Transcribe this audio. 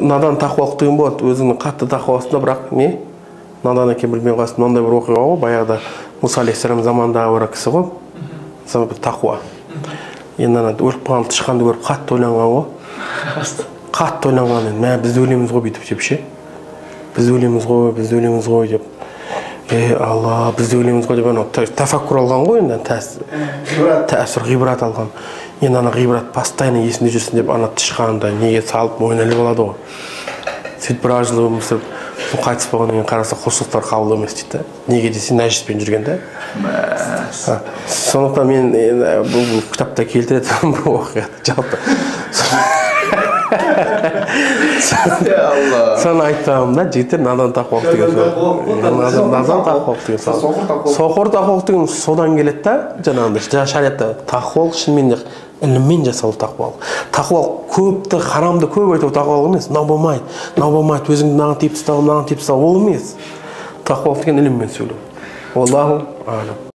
надан тақуалық деген болады. Өзіңнің қатты тақуасында, бірақ не? Надан екен білмей қаласың. Мынандай бір оқиға ғой, баяғыда Мұса алейхиссалам заманындағы бір кісі ғой. Бір тақуа. Енді ана өліп қалған тышқанды көріп қатты ойланған ғой. Қатты ойланған енді. Мә, біз өлеміз ғой бүйтіп деп ше. Біз өлеміз ғой деп. Алла, біз өлеміз ғой деп ана тафаккур алған ғой енді. Тәсір ғибрат алған. Енді ана ғибрат постоянно есінде жүрсін деп ана тышқанды неге салып мойнына іліп алады ғой. Сөйтіп біраз жыл өмір сүріп, қайтыс болғаннан кейін қараса құлшылықтар қабыл емес дейді. Неге десе нәжіспен жүрген де. Сондықтан мен бұл кітапта келтіретін бұл оқиғаны жалпы. Соны айтпағым да, жігіттер надан тақуалық деген сол. Надан тақуалық деген сол. Соқыр тақуалық деген содан келеді да, жаңағындай шариатта тақуалық шынымен де іліммен жасалу тақуалық. Тақуалық көпті, харамды көп айту тақуалық емес. Мынау болмайды, өзіңді мынаған тиіп тастау, ол емес. Тақуалық деген іліммен сөйлеу. Аллаху алам.